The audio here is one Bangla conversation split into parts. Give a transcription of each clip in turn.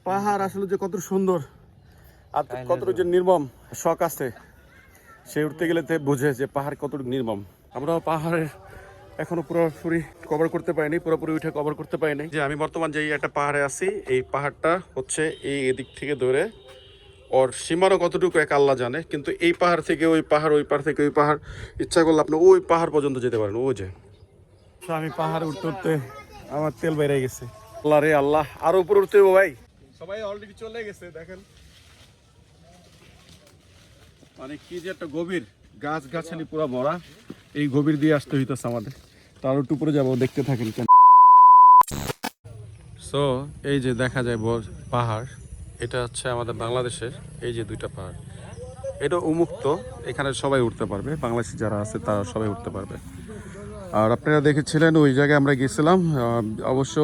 পাহাড় আসলে যে কত সুন্দর আর কত যে নির্মম শখ আছে সে উঠতে গেলে বোঝে যে পাহাড় কতটুকু নির্মম। আমরা পাহাড়ের এখনো পুরোপুরি কভার করতে পারিনি, পুরোপুরি উঠে কভার করতে পারিনি। যে আমি বর্তমান যে একটা পাহাড়ে আছি, এই পাহাড়টা হচ্ছে এই এদিক থেকে ধরে ওর সীমানা কতটুকু এক আল্লাহ জানে, কিন্তু এই পাহাড় থেকে ওই পাহাড়, ওই পাহাড় থেকে ওই পাহাড়, ইচ্ছা করলে আপনি ওই পাহাড় পর্যন্ত যেতে পারেন। ওই যে আমি পাহাড় উঠতে উঠতে আমার তেল বেড়ে গেছে। আল্লাহ রে আল্লাহ, আরো উপরে উঠতে হবে ভাই। সবাই অলরেডি চলে গেছে, দেখেন মানে কি যে একটা গভীর, গাছ গাছালি পুরো ভরা, এই গভীর দিয়ে আসতে হইতেছে আমাদের। তার একটু উপরে যাবো, দেখতে থাকেন কেন। সো এই যে দেখা যায় পাহাড়, এটা হচ্ছে আমাদের বাংলাদেশের এই যে দুইটা পাহাড়, এটা উন্মুক্ত, এখানে সবাই উঠতে পারবে, বাংলাদেশি যারা আছে তারা সবাই উঠতে পারবে। আর আপনারা দেখেছিলেন ওই জায়গায় আমরা গেছিলাম, অবশ্য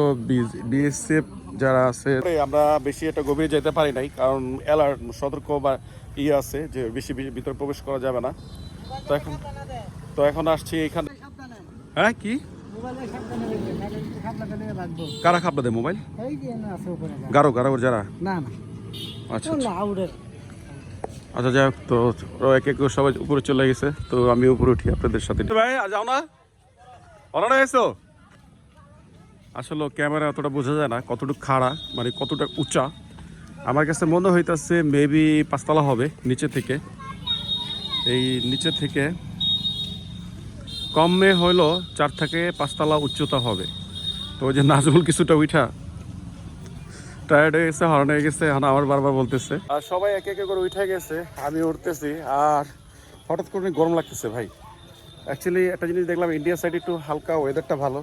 বিএসএফ যারা আছে, আমরা বেশি একটা গভীরে যেতে পারি নাই, কারণ অ্যালার্ট সতর্ক বা আছে যে বেশি ভিতরে প্রবেশ করা যাবে না। তো এখন আসছি এখানে। হ্যাঁ কি কারা খাপলা দেয় মোবাইল? গারো গারো যারা না। আচ্ছা আচ্ছা, যাই হোক, তো এক এক সবাই উপরে চলে গেছে, তো আমি উপরে উঠি আপনাদের সাথে। ভাই যাও না, অনারা এসো। আসলে ক্যামেরা অতটা বোঝা যায় না কতটুকু খাড়া, মানে কতটা উঁচা। আমার কাছে মনে হইতেছে মেবি 5 তলা হবে নিচে থেকে। এই নিচে থেকে কমে হইলো 4 থেকে 5 তলা উচ্চতা হবে। তো ওই যে নাজমুল কিছুটা উঠা টায়ার্ড হয়ে গেছে, হর্ন হয়ে গেছে, আমার বারবার বলতেছে। আর সবাই এক এক করে উঠে গেছে, আমি উঠতেছি। আর হঠাৎ করে গরম লাগতেছে ভাই। অ্যাকচুয়ালি একটা জিনিস দেখলাম, ইন্ডিয়া সাইড একটু হালকা ওয়েদারটা ভালো,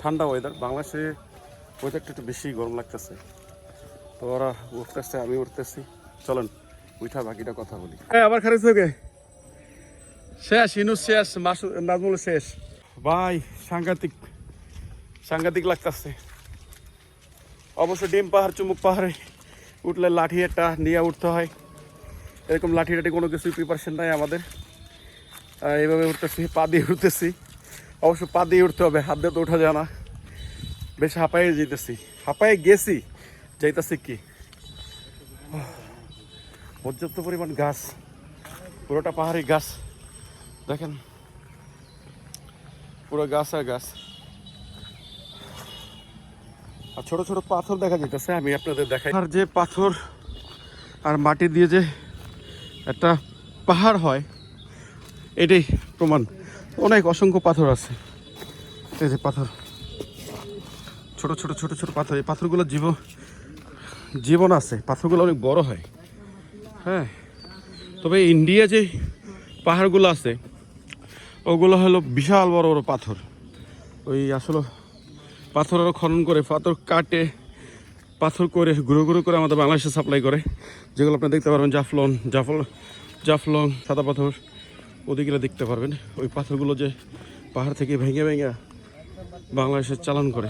ঠান্ডা ওয়েদার। বাংলাদেশে ওয়েদারটা একটু বেশি গরম লাগতেছে। তো ওরা উঠতেছে, আমি উঠতেছি। চলেন উঠা বাকিটা কথা বলি। আবার খারিজ হয়ে শেষ, ইনুস শেষ, নাজমুল শেষ। ভাই সাংঘাতিক সাংঘাতিক লাগতেছে। অবশ্য ডিম পাহাড়, চুমুক পাহাড়ে উঠলে লাঠি একটা নিয়ে উঠতে হয়। এরকম লাঠি টাঠি কোনো কিছুই প্রিপারেশন নাই আমাদের। এইভাবে উঠতেছি, পা দিয়ে উঠতেছি। অবশ্য পা দিয়ে উঠতে হবে, হাত দিয়ে তো ওঠা যায় না। বেশ হাঁপায়ে যেতেছি, হাঁপায়ে গেছি, যাইতেছি কি পর্যাপ্ত পরিমাণ গাছ, পুরোটা পাহাড়ি গাছ দেখেন, পুরো গাছ আর গাছ। আর ছোট ছোট পাথর দেখা যেতেছে, আমি আপনাদের দেখাই। আর যে পাথর আর মাটি দিয়ে যে একটা পাহাড় হয়, এটাই প্রমাণ। অনেক অসংখ্য পাথর আছে, এই যে পাথর, ছোট ছোট ছোট ছোট পাথর। এই পাথরগুলো জীবন আছে, পাথরগুলো অনেক বড় হয়। হ্যাঁ, তবে ইন্ডিয়া যে পাহাড়গুলো আছে ওগুলো হলো বিশাল বড় বড় পাথর। ওই আসলে পাথর আরও খনন করে, পাথর কাটে, পাথর করে গুঁড়ো গুঁড়ো করে আমাদের বাংলাদেশে সাপ্লাই করে, যেগুলো আপনি দেখতে পারবেন জাফলং সাদা পাথর, ওদিকে দেখতে পারবেন। ওই পাথরগুলো যে পাহাড় থেকে ভেঙে ভেঙে বাংলাদেশে চালান করে।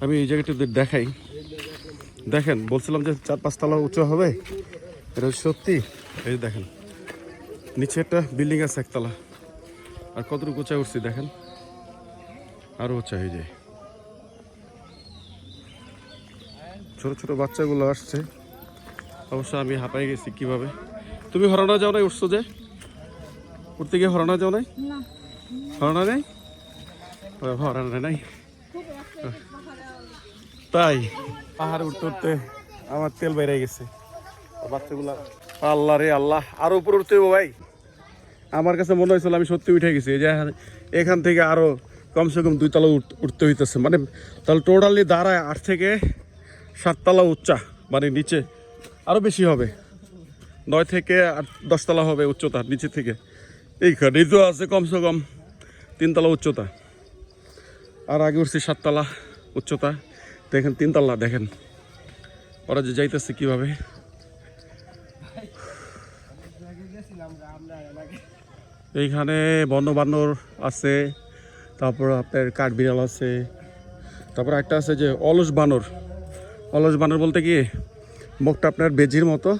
আমি এই জায়গাটা দেখাই, দেখেন বলছিলাম যে 4-5 তলা উঁচু হবে, এটা সত্যি। এই দেখেন নিচে একটা বিল্ডিং আছে একতলা, আর কতটুকু উঁচা উঠছি দেখেন, আরো উঁচা হয়ে যায়। ছোট ছোট বাচ্চাগুলো আসছে। অবশ্য আমি হাঁপাই গেছি কিভাবে। তুমি হরানা যাও নাই? উঠছো যে উঠতে গিয়ে হরানা যাও নাই? হরানা নেই, হরানা নাই। তাই পাহাড় উঠতে উঠতে আমার তেল বেড়ে গেছে। বাচ্চাগুলা, আল্লাহ রে আল্লাহ, আরো উপরে উঠতে হবে ভাই। আমার কাছে মনে হয়েছিল আমি সত্যি উঠে গেছি। যে এখান থেকে আরো কমসে কম 2 তলা উঠতে হইতেছে, মানে তাহলে টোটালি দাঁড়ায় 8 থেকে 7 তলা উচ্চা, মানে নিচে আরো বেশি হবে, 9 থেকে 10 তলা হবে উচ্চতা নিচে থেকে। এইখানে তো আছে কমসে কম 3 তলা উচ্চতা, আর আগে উঠছি 7 তলা উচ্চতা। দেখেন 3 তলা, দেখেন ওরা যে যাইতেছে কিভাবে। এইখানে বন্য বানর আছে, তারপর আপনার কাঠবিড়াল আছে, তারপর একটা আছে যে অলস বানর। অলস বানর বলতে কি মুখটা আপনার বেজির মতো,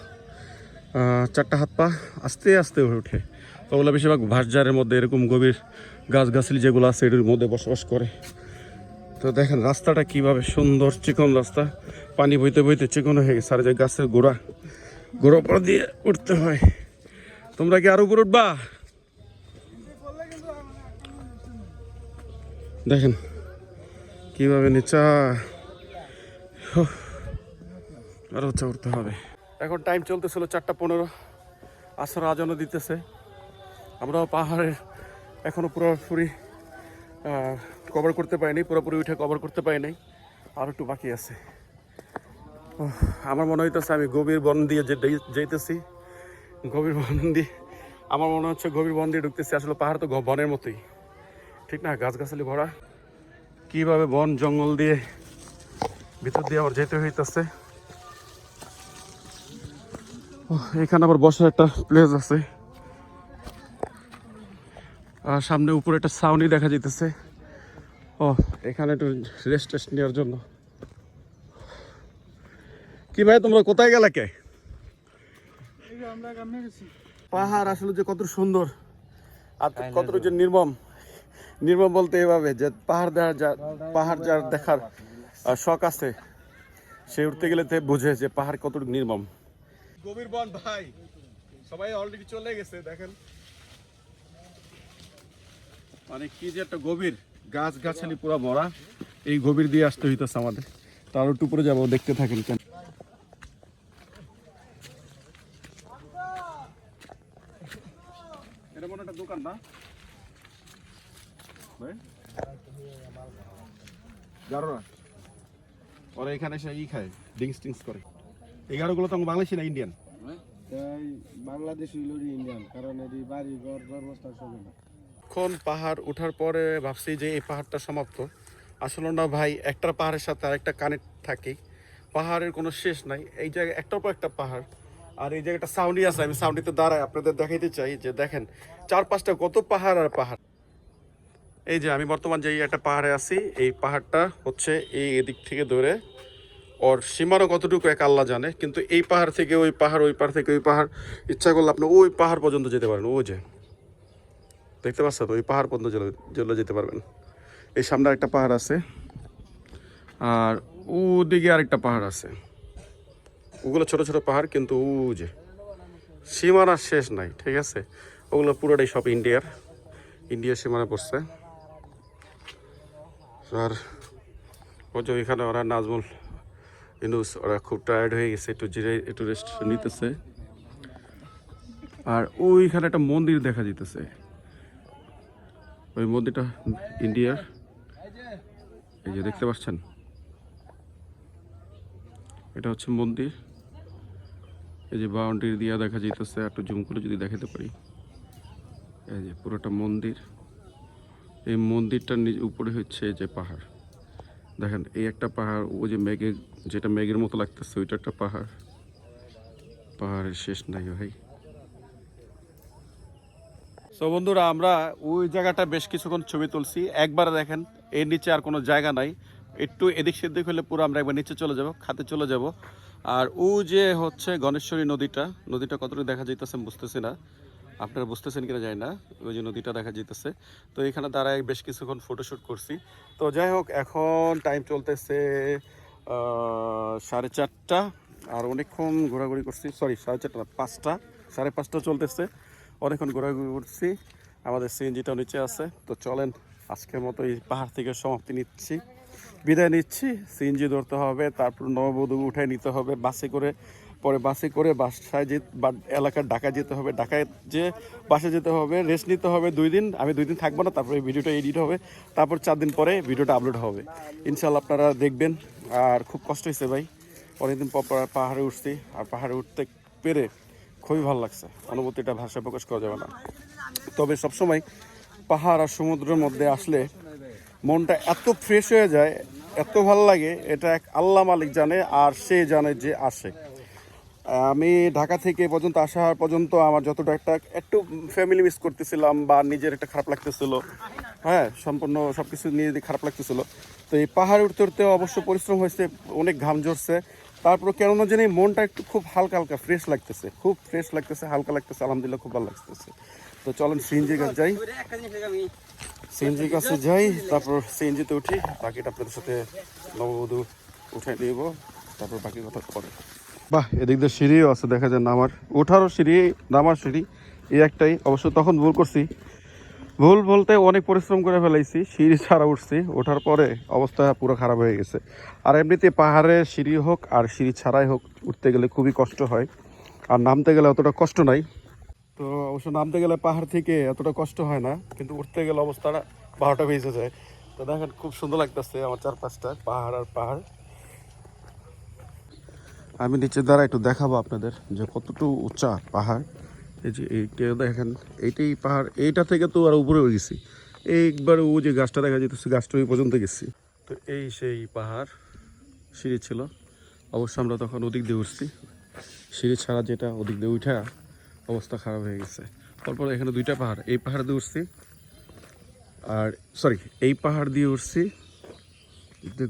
4টা হাত পা আস্তে আস্তে হয়ে ওঠে। তো ওগুলো বেশিরভাগ ভাসজারের মধ্যে, এরকম গভীর গাছগাছালি যেগুলো আছে এটার মধ্যে বসবাস করে। তো দেখেন রাস্তাটা কিভাবে সুন্দর চিকন রাস্তা, পানি বইতে বইতে চিকন হয়ে গেছে। আর যে গাছের গোড়া উপর দিয়ে উঠতে হয়। তোমরা কি আরো উপর উঠবা? দেখেন কিভাবে নিচা, আরো উঁচা উঠতে হবে। এখন টাইম চলতেছিল 4:15, আসর আজানও দিতেছে। আমরাও পাহাড়ের এখনো পুরোপুরি কভার করতে পারিনি, পুরোপুরি উঠে কভার করতে পারিনি, আর একটু বাকি আছে। আমার মনে হইতেছে আমি গভীর বন দিয়ে যেতেছি। গভীর বন দিয়ে আমার মনে হচ্ছে গভীর বন দিয়ে ঢুকতেছি। আসলে পাহাড় তো বনের মতোই, ঠিক না? গাছগাছালি ভরা। কিভাবে বন জঙ্গল দিয়ে ভিতর দিয়ে আবার যেতে হইতেছে। এখানে আবার বসার একটা প্লেস আছে। আর সামনে উপরে একটা ছাউনি দেখা যেতেছে। এখানে একটু রেস্ট নেওয়ার জন্য। কি ভাই তোমরা কোথায় গেলে কে? পাহাড় আসলে যে কত সুন্দর আর কত যে নির্মম বলতে এভাবে যে পাহাড় যার দেখার শখ আছে, সে উঠতে গেলে বুঝে যে পাহাড় কতটুকু নির্মম। গভীর বন ভাই, সবাই অলরেডি চলে গেছে। দেখেন মানে কি যে একটা গভীর, গাছ গাছালি পুরো ভরা। এই গভীর দিয়ে আসতে হইতেছে আমাদের। তার একটু উপরে যাবো, দেখতে থাকেন। কেন এটা মনে একটা দোকান না গারোরা? ওরা এখানে এসে খায়, ড্রিঙ্কস টিঙ্কস করে। এই গাড়োগুলো তো বাংলাদেশি না ইন্ডিয়ান? বাংলাদেশ ইন্ডিয়ান, কারণ এটি বাড়ি ঘর জন্মস্থান সবই না। এখন পাহাড় ওঠার পরে ভাবছি যে এই পাহাড়টা সমাপ্ত। আসলে না ভাই, একটা পাহাড়ের সাথে আরেকটা কানেক্ট থাকে। পাহাড়ের কোনো শেষ নাই। এই জায়গায় একটার পর একটা পাহাড়। আর এই জায়গাটা সাউন্ডি আছে, আমি সাউন্ডিতে দাঁড়াই আপনাদের দেখাইতে চাই যে দেখেন চারপাশটা কত পাহাড় আর পাহাড়। এই যে আমি বর্তমান যে একটা পাহাড়ে আছি, এই পাহাড়টা হচ্ছে এই এদিক থেকে ধরে ওর সীমারও কতটুকু এক আল্লাহ জানে। কিন্তু এই পাহাড় থেকে ওই পাহাড়, ওই পাহাড় থেকে ওই পাহাড়, ইচ্ছা করলে আপনি ওই পাহাড় পর্যন্ত যেতে পারেন। ওই যে দেখতে পাচ্ছেন, ওই পাহাড় পর্যন্ত যেতে পারবেন। এই সামনে একটা পাহাড় আছে, আর ওদিকে আরেকটা পাহাড় আছে। ওগুলো ছোট ছোট পাহাড়, কিন্তু ও যে সীমানার শেষ নাই, ঠিক আছে? ওগুলো পুরোটাই সব ইন্ডিয়ার সীমানা পড়ছে। আর ওই যে ওইখানে ওরা নাজমুল ইউনুস, ওরা খুব টায়ার্ড হয়ে গেছে, একটু রেস্ট নিতেছে। আর ওইখানে একটা মন্দির দেখা যেতেছে। ওই মন্দিরটা ইন্ডিয়ার, এই যে দেখতে পাচ্ছেন, এটা হচ্ছে মন্দির। এই যে বাউন্ডারি দিয়া দেখা যেতেছে, একটু জুম করে যদি দেখাতে পারি। এই যে পুরোটা মন্দির। এই মন্দিরটার উপরে হচ্ছে এই যে পাহাড়। দেখেন এই একটা পাহাড়, ওই যে যেটা মেঘের মতো লাগতেছে, ওইটা একটা পাহাড়। পাহাড়ের শেষ নাই ভাই। তো বন্ধুরা, আমরা ওই জায়গাটা বেশ কিছুক্ষণ ছবি তুলছি। একবার দেখেন এর নিচে আর কোনো জায়গা নাই। একটু এদিক সেদিক হলে পুরো আমরা একবার নিচে চলে যাব, খাতে চলে যাব। আর ও যে হচ্ছে গণেশ্বরী নদীটা কতটুকু দেখা যাইতেছে বুঝতেছি না, আপনারা বুঝতেছেন কিনা জানি না। ওই যে নদীটা দেখা যেতেছে। তো এখানে দাঁড়ায় বেশ কিছুক্ষণ ফটোশ্যুট করছি। তো যাই হোক, এখন টাইম চলতেছে 4:30, আর অনেকক্ষণ ঘোরাঘুরি করছি। সরি 4:30 না, 5টা, 5:30 চলতেছে। অনেকক্ষণ ঘোরাঘুরি করছি। আমাদের সিএনজিটাও নিচে আছে। তো চলেন আজকের মতো এই পাহাড় থেকে বিদায় নিচ্ছি। সিএনজি ধরতে হবে, তারপর নববধূ উঠায় নিতে হবে বাসে করে। পরে বাসে করে বাসায় এলাকার ঢাকায় যেতে হবে। ঢাকায় যে বাসে যেতে হবে, রেস্ট নিতে হবে 2 দিন। আমি 2 দিন থাকবো না, তারপরে ভিডিওটা এডিট হবে। তারপর 4 দিন পরে ভিডিওটা আপলোড হবে ইনশাল্লাহ, আপনারা দেখবেন। আর খুব কষ্ট হয়েছে ভাই, অনেকদিন পর পাহাড়ে উঠছি। আর পাহাড়ে উঠতে পেরে খুবই ভালো লাগছে। অনুভূতিটা ভাষায় প্রকাশ করা যাবে না। তবে সবসময় পাহাড় আর সমুদ্রের মধ্যে আসলে মনটা এত ফ্রেশ হয়ে যায়, এত ভালো লাগে, এটা এক আল্লাহ মালিক জানে, আর সে জানে যে আসে। আমি ঢাকা থেকে পর্যন্ত আসা পর্যন্ত আমার যতটা একটু ফ্যামিলি মিস করতেছিলাম, বা নিজের একটা খারাপ লাগতেছিল, হ্যাঁ, সম্পূর্ণ সব কিছু নিয়ে খারাপ লাগতেছিল। তো এই পাহাড়ে উঠতে উঠতে অবশ্য পরিশ্রম হয়েছে, অনেক ঘাম ঝরছে। তারপর কেন না জানি মনটা একটু খুব হালকা ফ্রেশ লাগতেছে, হালকা লাগতেছে। আলহামদুলিল্লাহ খুব ভালো লাগতেছে। তো চলেন সিএনজি গাছ যাই। সিএনজির কাছে যাই, তারপর সিএনজিতে উঠি, বাকিটা আপনাদের সাথে নববধূ উঠাই নিব, তারপর বাকি কথা পরে। বাহ, এদিক দিয়ে সিঁড়িও আছে দেখা যায়, নামার ওঠারও সিঁড়ি নামার সিঁড়ি এই একটাই। অবশ্য তখন ভুল করছি, ভুল বলতে অনেক পরিশ্রম করে ফেলাইছি, সিঁড়ি ছাড়া উঠছি, ওঠার পরে অবস্থা পুরো খারাপ হয়ে গেছে। আর এমনিতে পাহাড়ে সিঁড়ি হোক আর সিঁড়ি ছাড়াই হোক, উঠতে গেলে খুবই কষ্ট হয়, আর নামতে গেলে অতটা কষ্ট নাই। তো অবশ্য নামতে গেলে পাহাড় থেকে এতটা কষ্ট হয় না, কিন্তু উঠতে গেলে অবস্থাটা 12টা বেজে যায়। তো দেখেন খুব সুন্দর লাগতেছে আমার চারপাশটা, পাহাড় আর পাহাড়। আমি নিচে দ্বারা একটু দেখাবো আপনাদের যে কতটুকু উঁচা পাহাড়। এই যে এইটা দেখেন, এইটাই পাহাড়, এইটা থেকে তো আর উপরে হয়ে গেছি, একবার ও যে গাছটা দেখা যেতেছে গাছটা ওই পর্যন্ত গেছি। তো এই সেই পাহাড়, সিঁড়ি ছিল, অবশ্য আমরা তখন ওদিক দিয়ে উঠছি, সিঁড়ি ছাড়া যেটা ওদিক দিয়ে উঠা অবস্থা খারাপ হয়ে গেছে। তারপর এখানে দুইটা পাহাড়, এই পাহাড় দিয়ে উঠছি, আর সরি এই পাহাড় দিয়ে উঠছি,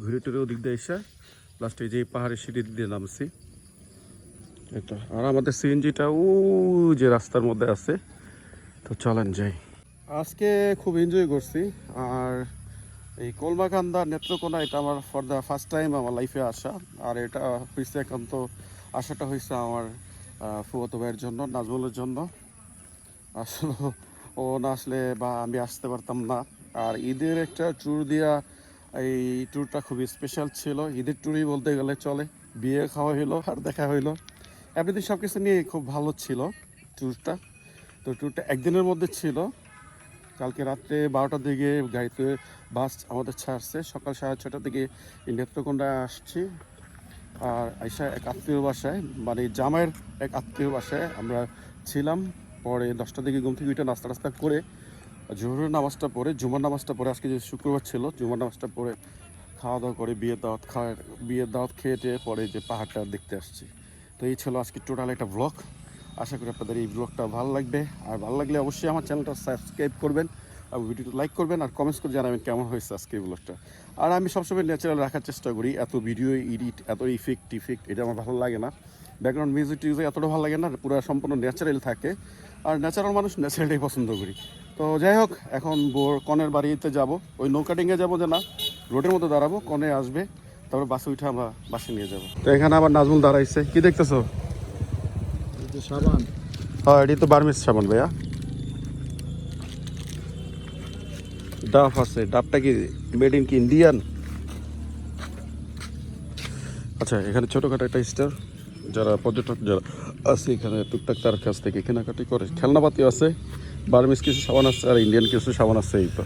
ঘুরে টুরে ওদিক দিয়ে এসে লাস্টে যে পাহাড়ের সিঁড়ি দিয়ে নামছি এটা। আর আমাদের সিএনজিটা ও যে রাস্তার মধ্যে আছে। তো চলেন যাই। আজকে খুব এনজয় করছি। আর এই কলমাকান্দা নেত্রকোনা এটা আমার ফর দ্য ফার্স্ট টাইম আমার লাইফে আসা। আর এটা হয়েছে একান্ত আশাটা হয়েছে আমার ফুফাতো ভাইয়ের জন্য, নাজমুলের জন্য। আসলে ও না আসলে বা আমি আসতে পারতাম না। আর ঈদের একটা ট্যুর দিয়া, এই ট্যুরটা খুবই স্পেশাল ছিল, ঈদের ট্যুরই বলতে গেলে চলে। বিয়ে খাওয়া হইলো আর দেখা হইলো, এমনিতে সব কিছু নিয়ে খুব ভালো ছিল ট্যুরটা। তো ট্যুরটা একদিনের মধ্যে ছিল। কালকে রাত্রে 12টার দিকে গাড়িতে বাস আমাদের ছাড়ছে, সকাল 6:30টার দিকে নেত্রকোনায় আসছি। আর আইসা এক আত্মীয় বাসায়, মানে জামাইয়ের এক আত্মীয় বাসায় আমরা ছিলাম। পরে 10টার দিকে ঘুম থেকে উঠে নাস্তা টাস্তা করে, জোহরের নামাজটা পড়ে, জুমার নামাজটা পড়ে, আজকে যে শুক্রবার ছিল জুমার নামাজটা পড়ে খাওয়া দাওয়া করে বিয়ের দাওয়াত খেয়ে পরে যে পাহাড়টা দেখতে আসছি। তো এই ছিল আজকে টোটাল একটা ব্লগ। আশা করি আপনাদের এই ব্লগটা ভালো লাগবে। আর ভালো লাগলে অবশ্যই আমার চ্যানেলটা সাবস্ক্রাইব করবেন, আর ভিডিওটা লাইক করবেন, আর কমেন্টস করে জানাবেন কেমন হয়েছে আজকে এই ব্লগটা। আর আমি সবসময় ন্যাচারাল রাখার চেষ্টা করি, এত ভিডিও এডিট, এত ইফেক্ট এটা আমার ভালো লাগে না। ব্যাকগ্রাউন্ড মিউজিক টিউজিক এতটা ভালো লাগে না, পুরো সম্পূর্ণ ন্যাচারাল থাকে। আর ন্যাচারাল মানুষ ন্যাচারালটাই পছন্দ করি। তো যাই হোক, এখন কনের বাড়িতে যাব, ওই নৌকাটিংয়ে যাবো যে না, রোডের মধ্যে দাঁড়াবো, কনে আসবে, তারপর বাসে উঠে আমরা বাসে নিয়ে যাবো। তো এখানে আবার নাজমুল দাঁড়াইছে, কি দেখতেছো? সাবান। হ্যাঁ, এটি তো বার্মিস সাবান ভাইয়া। ডাব আছে, ডাবটা কি মেড ইন কি ইন্ডিয়ান? আচ্ছা, এখানে ছোটোখাটো একটা স্টোর, যারা পর্যটক যারা আছে এখানে টুকটাক তার কাছ থেকে কেনাকাটি করে। খেলনাপাতিও আছে, বার্মিস কিছু সাবান আছে, আর ইন্ডিয়ান কিছু সাবান আছে। এই তো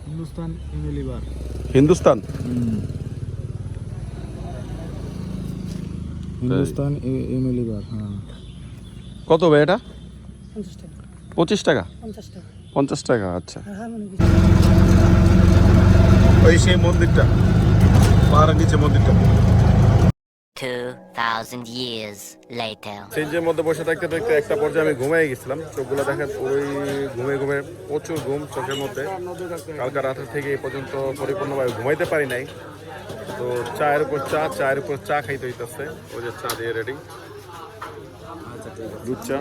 হিন্দুস্তান ইউনিলিভার। হিন্দুস্তান হিন্দুস্তান ইউনিলিভার, হ্যাঁ। কত ভাই এটা? 50 টাকা। 25 টাকা? 50 টাকা। 50 টাকা, আচ্ছা। হারমোনিয়াম। ওই সেই মন্দিরটা, পাহাড়ের নিচে মন্দিরটা। 2,000 years later. চেঞ্জের মধ্যে বসে থাকতে থাকতে একটা পর্যায়ে আমি ঘুমিয়ে গেছিলাম। চোখগুলো দেখেন ওই ঘুমে প্রচুর ঘুম চোখের মধ্যে। কালকে রাতের থেকে এই পর্যন্ত পরিপূর্ণভাবে ঘুমাইতে পারি নাই। তো চায়ের উপর চা খাইতে হইতেছে। ওই যে চা দিয়ে রেডি, দুধ চা।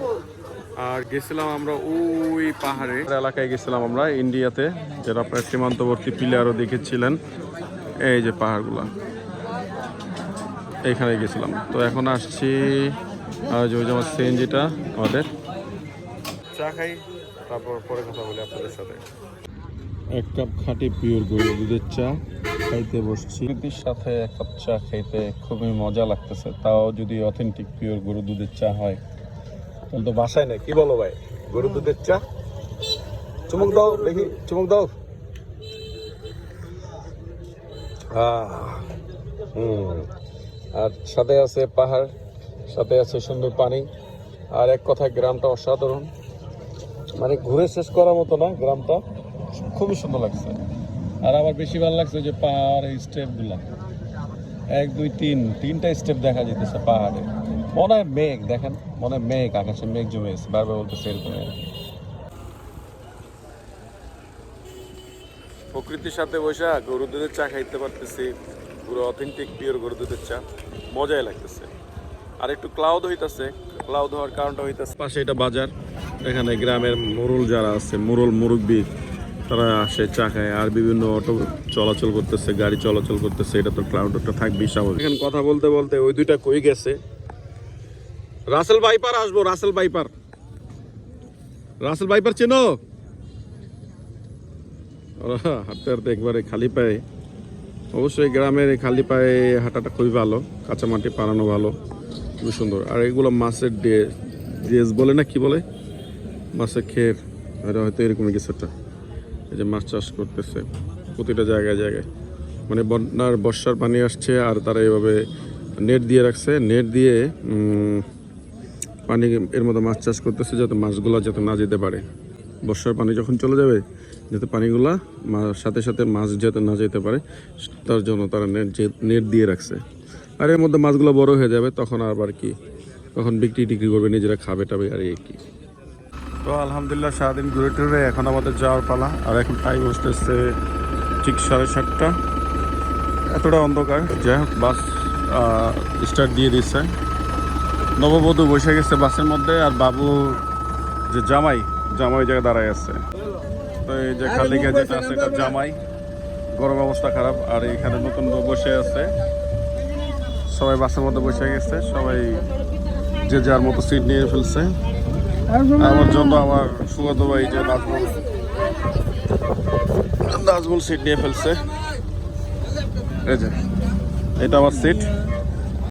আর গেছিলাম আমরা ওই পাহাড়ে এলাকায় গেছিলাম আমরা ইন্ডিয়াতে, যেটা আপনার সীমান্তবর্তী পিলারও দেখেছিলেন। এই যে পাহাড়গুলা, এইখানে গেছিলাম। তো এখন আসছি যে ওই যে আমার সিএনজিটা আমাদের, চা খাই, তারপর পরে কথা বলি আপনাদের সাথে। 1 কাপ খাঁটি পিওর গরুর দুধের চা খাইতে বসছি। প্রকৃতির সাথে 1 কাপ চা খাইতে খুবই মজা লাগতেছে, তাও যদি অথেন্টিক পিওর গরুর দুধের চা হয়। তাহলে তো বাসায় নেই, কি বলো ভাই? গরুর দুধের চা, চুমুক দাও দেখি, চুমুক দাও। আর সাথে আছে পাহাড়, সাথে আছে সুন্দর পানি, আর এক কথায় গ্রামটা অসাধারণ, মানে ঘুরে শেষ করার মতো না, গ্রামটা খুবই সুন্দর লাগছে। আর আমার বেশি ভালো লাগছে যে পাহাড়ের স্টেপগুলা, 1 2 3 স্টেপ দেখা যেতেছে পাহাড়ে। মনে হয় মেঘ, দেখেন মনে হয় মেঘ, আকাশে মেঘ জমে গেছে, বারবার বলতেছে এরকম। প্রকৃতির সাথে বসে গরুর দুধের চা খাইতে পারতেছি, পুরো অথেন্টিক পিওর গরুর দুধের চা, মজাই লাগতেছে। আর একটু ক্লাউড হইতেছে, ক্লাউড হওয়ার কারণটা হইতেছে পাশে এটা বাজার। এখানে গ্রামের মুরুল যারা আছে, মুরব্বি, তারা আসে চা খায়, আর বিভিন্ন অটো চলাচল করতেছে, গাড়ি চলাচল করতেছে, এটা তো ক্রাউডটা থাকবেই স্বাভাবিক। এখন কথা বলতে বলতে ওই দুইটা কই গেছে। রাসেল বাইপার আসবো, রাসেল বাইপার, রাসেল বাইপার চেনো? ওরা হাঁটতে হাঁটতে একবারে খালি পায়ে, অবশ্যই গ্রামের এই খালি পায়ে হাঁটাটা খুবই ভালো, কাঁচা মাটি পারানো ভালো, খুবই সুন্দর। আর এগুলো মাছের ড্রেস বলে না কি বলে, মাছের খের, এটা হয়তো এরকমই কিছু একটা। এই যে মাছ চাষ করতেছে প্রতিটা জায়গায় জায়গায়, মানে বন্যার বর্ষার পানি আসছে আর তারা এইভাবে নেট দিয়ে রাখছে, নেট দিয়ে পানি এর মধ্যে মাছ চাষ করতেছে যাতে মাছগুলো যাতে না যেতে পারে। বর্ষার পানি যখন চলে যাবে যাতে পানিগুলা সাথে সাথে মাছ যাতে না যেতে পারে, তার জন্য তারা নেট দিয়ে রাখছে। আর এর মধ্যে মাছগুলো বড় হয়ে যাবে, তখন আবার কি, তখন বিক্রি করবে, নিজেরা খাবে টাবে, আর এই কি। তো আলহামদুলিল্লাহ সারাদিন ঘুরে টুরে এখন আমাদের যাওয়ার পালা। আর এখন টাইম হচ্ছে ঠিক 7:30। এতটা অন্ধকার, যাই হোক বাস স্টার্ট দিয়ে দিচ্ছে। নববধূ বসে গেছে বাসের মধ্যে, আর বাবু যে জামাই জায়গায় দাঁড়ায় আছে। তো এই যে খালি যেটা আছে এটা জামাই, গরম অবস্থা খারাপ। আর এখানে নতুন বউ বসে আছে, সবাই বাসের মধ্যে বসে গেছে, সবাই যে যার মতো সিট নিয়ে ফেলছে। আমার জন্য আমার সুগত ভাই যে নাজমুল সিট নিয়ে ফেলছে। এই যে এটা আমার সিট।